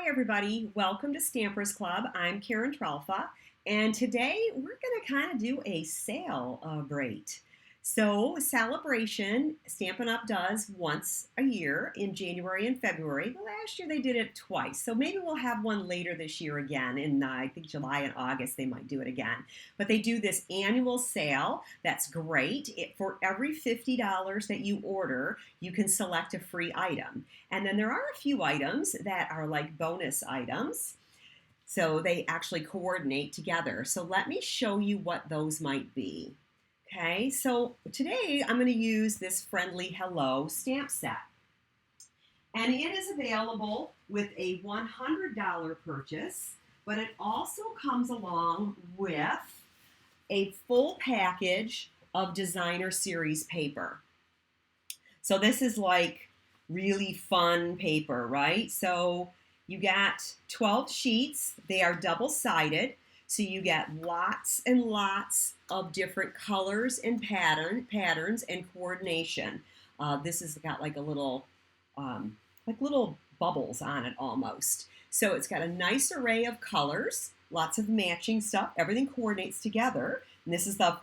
Hi everybody, welcome to Stampers Club. I'm Karen Tralfa, and today we're going to kind of do a celebrate. So celebration, Stampin' Up! Does once a year in January and February. But last year they did it twice, so maybe we'll have one later this year again. In I think July and August they might do it again. But they do this annual sale. That's great. For every $50 that you order, you can select a free item. And then there are a few items that are like bonus items. So they actually coordinate together. So let me show you what those might be. Okay, so today I'm going to use this Friendly Hello stamp set. And it is available with a $100 purchase, but it also comes along with a full package of designer series paper. So this is like really fun paper, right? So you got 12 sheets. They are double-sided. So you get lots and lots of different colors and patterns and coordination. This has got like a little, like little bubbles on it almost. So it's got a nice array of colors, lots of matching stuff. Everything coordinates together. And this is the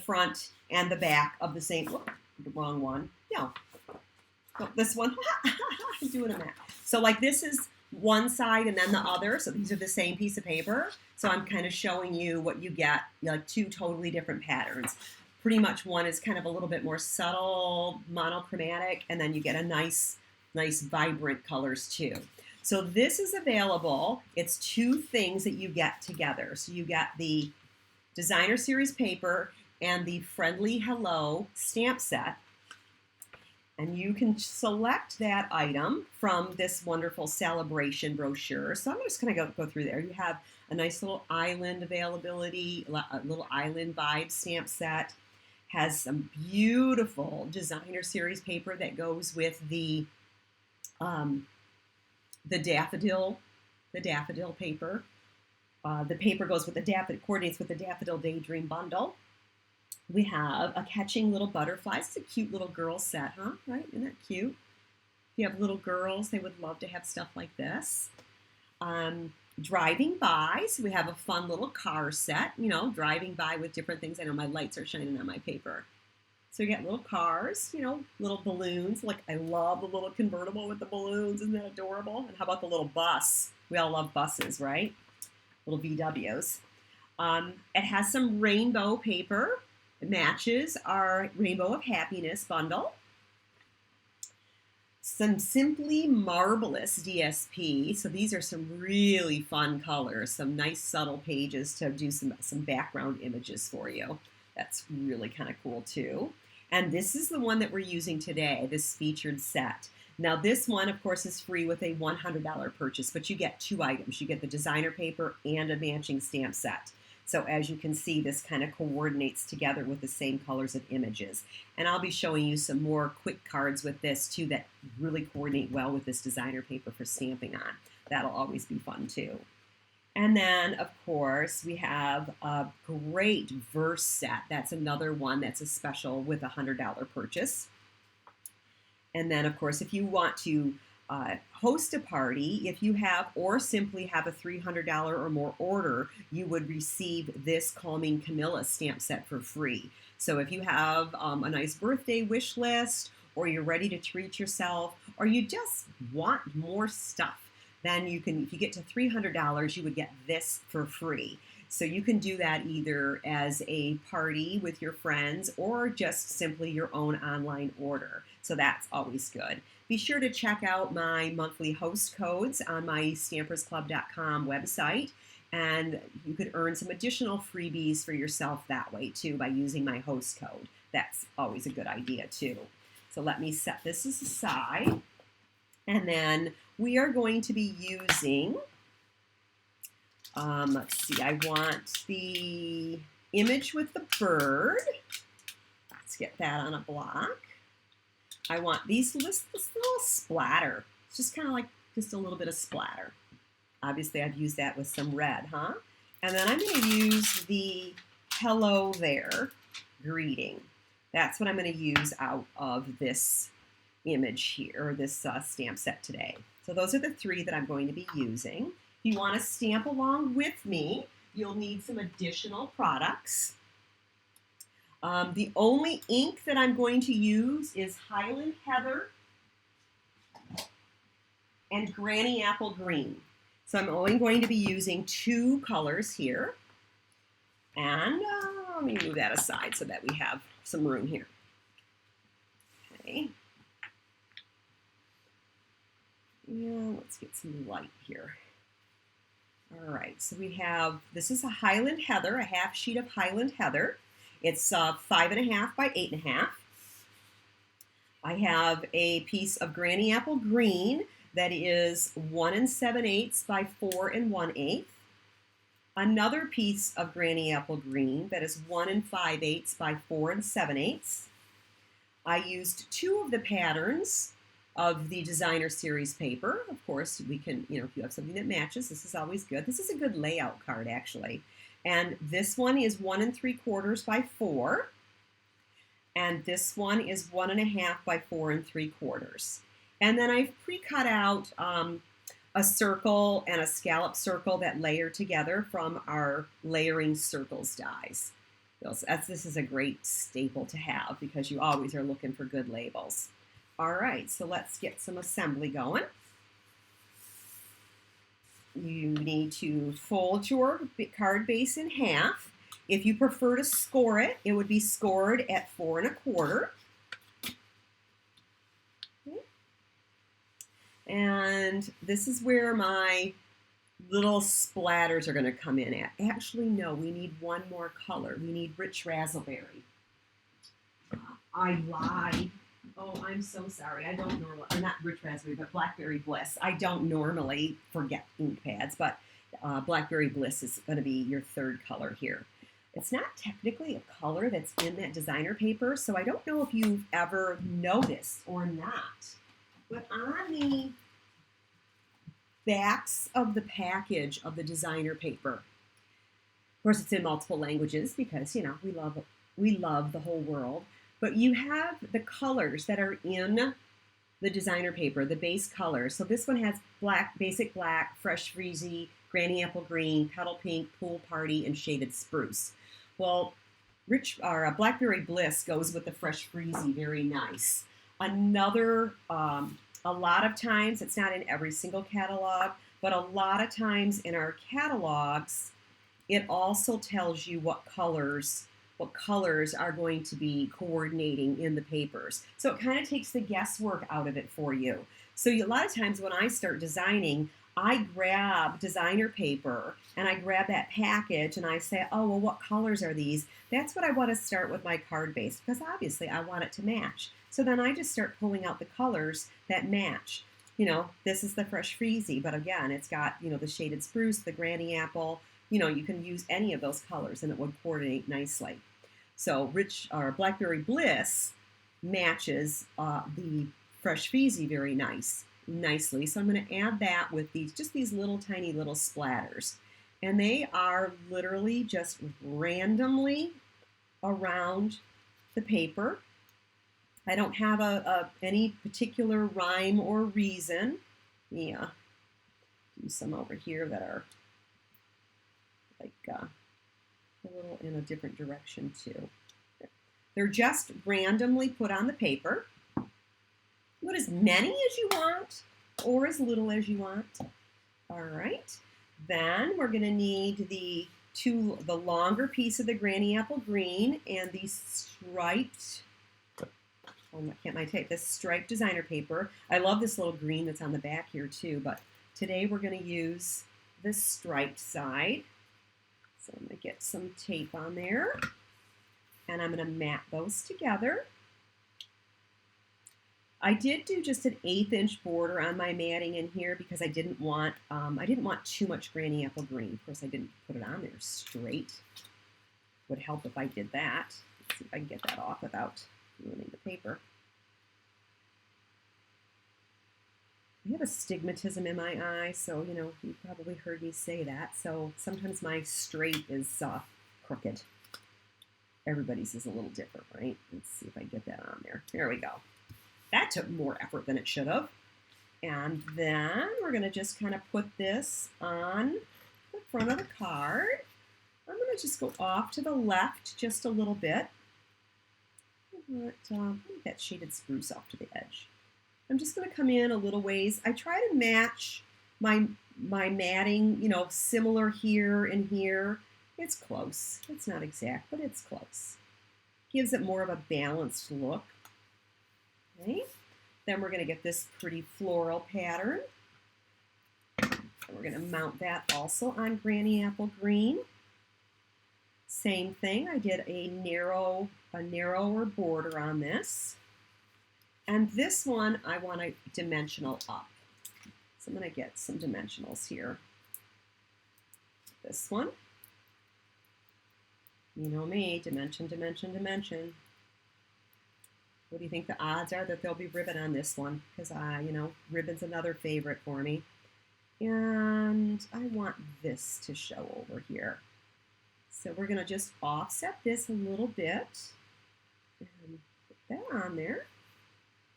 front and the back of the same. Whoop, the wrong one. No, this one. I'm doing a map. So like this is one side and then the other. So these are the same piece of paper. So I'm kind of showing you what you get, like two totally different patterns. Pretty much one is kind of a little bit more subtle, monochromatic, and then you get a nice vibrant colors too. So this is available. It's two things that you get together. So you get the designer series paper and the Friendly Hello stamp set. And you can select that item from this wonderful celebration brochure. So I'm just going to go through there. You have a nice little island availability, a little island vibe stamp set. Has some beautiful designer series paper that goes with the daffodil paper. The paper goes with the coordinates with the Daffodil Daydream bundle. We have a Catching Little Butterflies. It's a cute little girl set, huh? Right? Isn't that cute? If you have little girls, they would love to have stuff like this. Driving By. So we have a fun little car set, you know, driving by with different things. I know my lights are shining on my paper. So you get little cars, you know, little balloons. Like I love the little convertible with the balloons. Isn't that adorable? And how about the little bus? We all love buses, right? Little VWs. It has some rainbow paper. It matches our Rainbow of Happiness bundle. Some Simply Marvelous DSP. So these are some really fun colors. Some nice subtle pages to do some background images for you. That's really kind of cool too. And this is the one that we're using today, this featured set. Now this one, of course, is free with a $100 purchase, but you get two items. You get the designer paper and a matching stamp set. So as you can see, this kind of coordinates together with the same colors of images. And I'll be showing you some more quick cards with this too that really coordinate well with this designer paper for stamping on. That'll always be fun too. And then, of course, we have a great verse set. That's another one that's a special with a $100 purchase. And then, of course, if you want to host a party, if you have or simply have a $300 or more order, you would receive this Calming Camilla stamp set for free. So if you have a nice birthday wish list, or you're ready to treat yourself, or you just want more stuff, then you can, if you get to $300, you would get this for free. So you can do that either as a party with your friends or just simply your own online order. So that's always good. Be sure to check out my monthly host codes on my stampersclub.com website, and you could earn some additional freebies for yourself that way too by using my host code. That's always a good idea too. So let me set this aside, and then we are going to be using, let's see, I want the image with the bird. Let's get that on a block. I want this little splatter. It's just kind of like just a little bit of splatter. Obviously, I've used that with some red, huh? And then I'm going to use the hello there greeting. That's what I'm going to use out of this image here, or this stamp set today. So those are the 3 that I'm going to be using. If you want to stamp along with me, you'll need some additional products. The only ink that I'm going to use is Highland Heather and Granny Apple Green. So I'm only going to be using 2 colors here. And let me move that aside so that we have some room here. Okay. Yeah, let's get some light here. All right, so we have, this is a Highland Heather, a half sheet of Highland Heather. It's 5.5 by 8.5. I have a piece of Granny Apple Green that is 1 7/8 by 4 1/8. Another piece of Granny Apple Green that is 1 5/8 by 4 7/8. I used 2 of the patterns of the designer series paper. Of course, we can, if you have something that matches, this is always good. This is a good layout card, actually. And this one is 1 3/4 by 4. And this one is 1 1/2 by 4 3/4. And then I've pre-cut out a circle and a scallop circle that layer together from our layering circles dies. This is a great staple to have because you always are looking for good labels. All right, so let's get some assembly going. You need to fold your card base in half. If you prefer to score it, it would be scored at 4 1/4. Okay. And this is where my little splatters are going to come in at. Actually, no, we need one more color. We need rich raspberry. I lied. Oh, I'm so sorry. I don't normally, or not rich raspberry, but blackberry bliss. I don't normally forget ink pads, but blackberry bliss is going to be your 3rd color here. It's not technically a color that's in that designer paper, so I don't know if you've ever noticed or not. But on the backs of the package of the designer paper, of course it's in multiple languages because, we love the whole world. But you have the colors that are in the designer paper, the base colors. So this one has black, basic black, fresh freezy, Granny Apple Green, petal pink, pool party, and shaded spruce. Well, blackberry bliss goes with the fresh freezy, very nice. Another, a lot of times, it's not in every single catalog, but a lot of times in our catalogs, it also tells you what colors are going to be coordinating in the papers. So it kind of takes the guesswork out of it for you. So a lot of times when I start designing, I grab designer paper and I grab that package and I say, oh, well, what colors are these? That's what I want to start with my card base because obviously I want it to match. So then I just start pulling out the colors that match. This is the fresh freezy, but again, it's got, the shaded spruce, the granny apple. You can use any of those colors and it would coordinate nicely. So blackberry bliss matches the fresh freezy very nicely. So I'm going to add that with these little tiny little splatters. And they are literally just randomly around the paper. I don't have any particular rhyme or reason. Yeah, do some over here that are like a little in a different direction too. They're just randomly put on the paper. Put as many as you want or as little as you want. All right. Then we're going to need the longer piece of the Granny Apple Green and the striped, this striped designer paper. I love this little green that's on the back here too, but today we're going to use the striped side. So I'm going to get some tape on there and I'm going to mat those together. I did do just an 1/8 inch border on my matting in here because I didn't want too much Granny Apple Green. Of course, I didn't put it on there straight. Would help if I did that. Let's see if I can get that off without ruining the paper. I have astigmatism in my eye, so you probably heard me say that. So sometimes my straight is crooked. Everybody's is a little different, right? Let's see if I get that on there. There we go. That took more effort than it should have. And then we're going to just kind of put this on the front of the card. I'm going to just go off to the left just a little bit. Move that shaded spruce off to the edge. I'm just going to come in a little ways. I try to match my matting, you know, similar here and here. It's close. It's not exact, but it's close. Gives it more of a balanced look. Okay. Then we're going to get this pretty floral pattern. And we're going to mount that also on Granny Apple Green. Same thing. I did a narrower border on this. And this one I want to dimensional up. So I'm going to get some dimensionals here. This one. You know me, dimension, dimension, dimension. What do you think the odds are that there'll be ribbon on this one? Because you know, ribbon's another favorite for me. And I want this to show over here. So we're going to just offset this a little bit. And put that on there.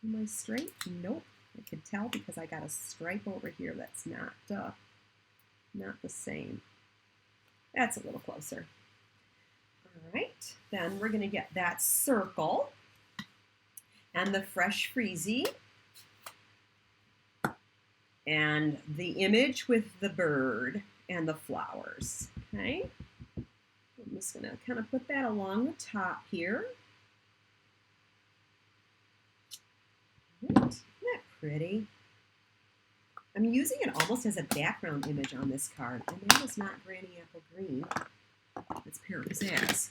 Am I straight? Nope. I could tell because I got a stripe over here that's not the same. That's a little closer. All right. Then we're going to get that circle and the fresh freezy and the image with the bird and the flowers. Okay. I'm just going to kind of put that along the top here. Right. Isn't that pretty? I'm using it almost as a background image on this card. And that is not Granny Apple Green. It's Pear Pizzazz.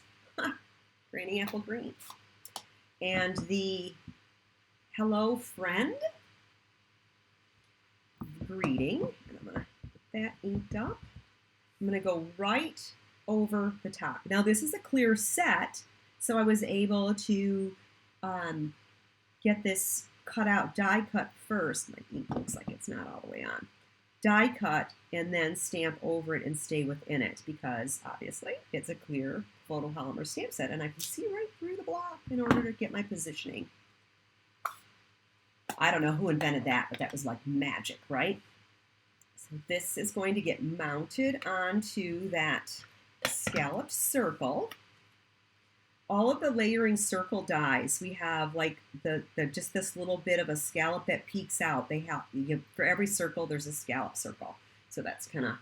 Granny Apple Green. And the Hello Friend greeting. And I'm going to get that inked up. I'm going to go right over the top. Now this is a clear set, so I was able to get this cut out, die cut first. My ink looks like it's not all the way on. Die cut and then stamp over it and stay within it because obviously it's a clear photopolymer stamp set and I can see right through the block in order to get my positioning. I don't know who invented that, but that was like magic, right? So this is going to get mounted onto that scalloped circle. All of the layering circle dies, we have like the just this little bit of a scallop that peeks out. They have for every circle there's a scallop circle, so that's kind of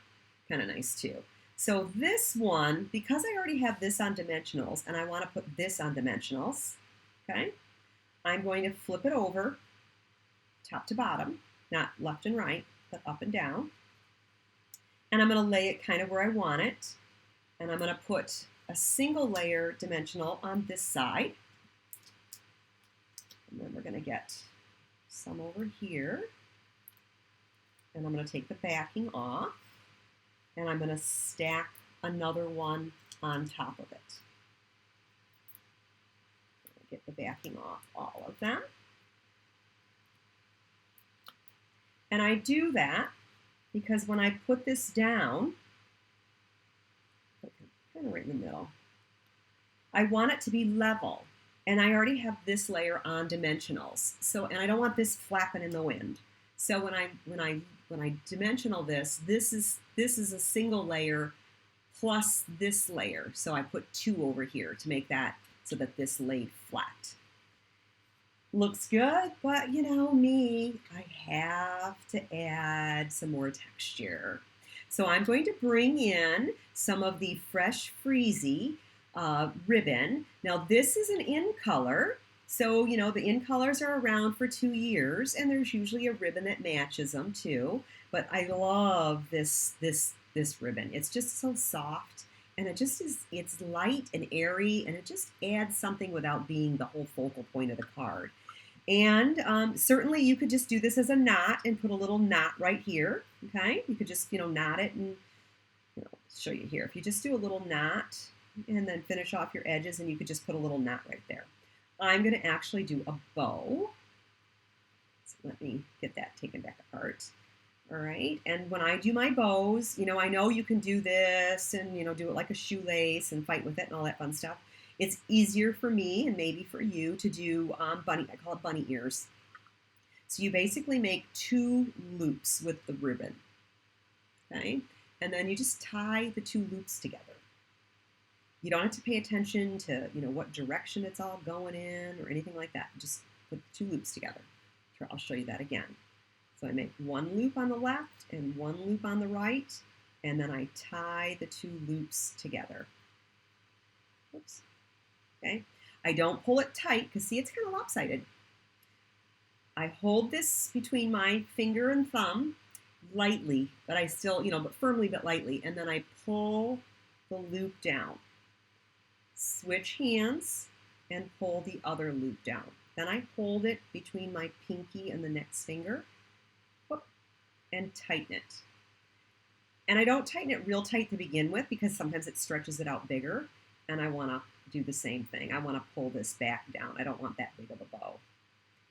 nice too. So this one, because I already have this on dimensionals and I want to put this on dimensionals, okay, I'm going to flip it over top to bottom, not left and right, but up and down, and I'm going to lay it kind of where I want it, and I'm going to put a single layer dimensional on this side. And then we're going to get some over here. And I'm going to take the backing off. And I'm going to stack another one on top of it. Get the backing off all of them. And I do that because when I put this down, kind of right in the middle, I want it to be level, and I already have this layer on dimensionals. So, and I don't want this flapping in the wind. So when I dimensional this is a single layer plus this layer. So I put 2 over here to make that so that this laid flat. Looks good, but you know me, I have to add some more texture. So I'm going to bring in some of the Fresh Freezy ribbon. Now this is an in color, so you know the in colors are around for 2 years, and there's usually a ribbon that matches them too. But I love this ribbon. It's just so soft, and it's light and airy, and it just adds something without being the whole focal point of the card. And certainly you could just do this as a knot and put a little knot right here, okay? You could just, knot it and, show you here. If you just do a little knot and then finish off your edges, and you could just put a little knot right there. I'm going to actually do a bow. So let me get that taken back apart. All right, and when I do my bows, I know you can do this and, do it like a shoelace and fight with it and all that fun stuff. It's easier for me and maybe for you to do I call it bunny ears. So you basically make 2 loops with the ribbon, okay? And then you just tie the 2 loops together. You don't have to pay attention to, what direction it's all going in or anything like that. Just put the 2 loops together. Here, I'll show you that again. So I make 1 loop on the left and 1 loop on the right, and then I tie the 2 loops together. Oops. Okay. I don't pull it tight because see, it's kind of lopsided. I hold this between my finger and thumb lightly, but I still, but firmly but lightly, and then I pull the loop down. Switch hands and pull the other loop down. Then I hold it between my pinky and the next finger and tighten it. And I don't tighten it real tight to begin with because sometimes it stretches it out bigger, and I want to do the same thing. I want to pull this back down. I don't want that big of a bow.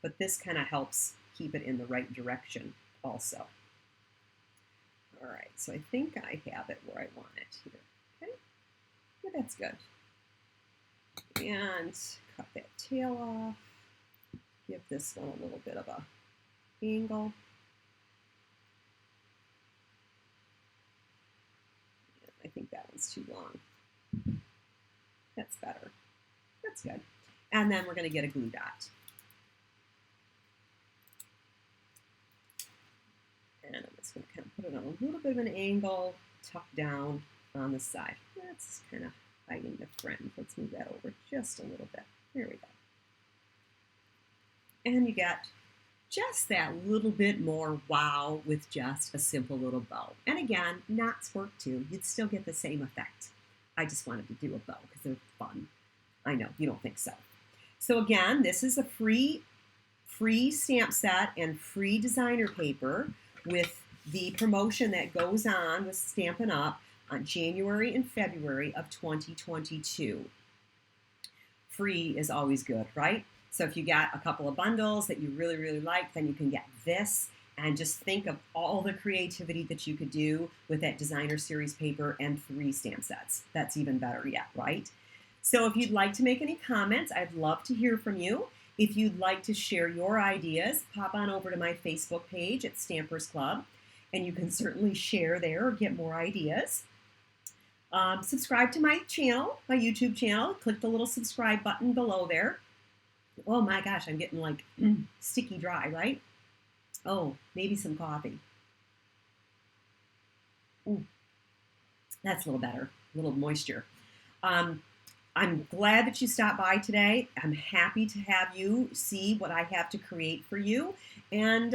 But this kind of helps keep it in the right direction also. All right, so I think I have it where I want it here. Okay, yeah, that's good. And cut that tail off. Give this one a little bit of a angle. I think that one's too long. That's better. That's good. And then we're going to get a glue dot. And I'm just going to kind of put it on a little bit of an angle, tuck down on the side. That's kind of hiding the fringe. Let's move that over just a little bit. There we go. And you got just that little bit more wow with just a simple little bow. And again, knots work too. You'd still get the same effect. I just wanted to do a bow because they're fun. I know, you don't think so. So again, this is a free stamp set and free designer paper with the promotion that goes on with Stampin' Up! On January and February of 2022. Free is always good, right? So if you got a couple of bundles that you really, really like, then you can get this and just think of all the creativity that you could do with that designer series paper and 3 stamp sets. That's even better yet, right? So if you'd like to make any comments, I'd love to hear from you. If you'd like to share your ideas, pop on over to my Facebook page at Stampers Club, and you can certainly share there or get more ideas. Subscribe to my channel, my YouTube channel. Click the little subscribe button below there. Oh my gosh, I'm getting like sticky dry, right? Oh, maybe some coffee. Ooh, that's a little better, a little moisture. I'm glad that you stopped by today. I'm happy to have you see what I have to create for you. And,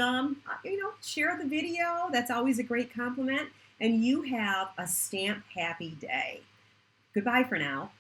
share the video. That's always a great compliment. And you have a stamp happy day. Goodbye for now.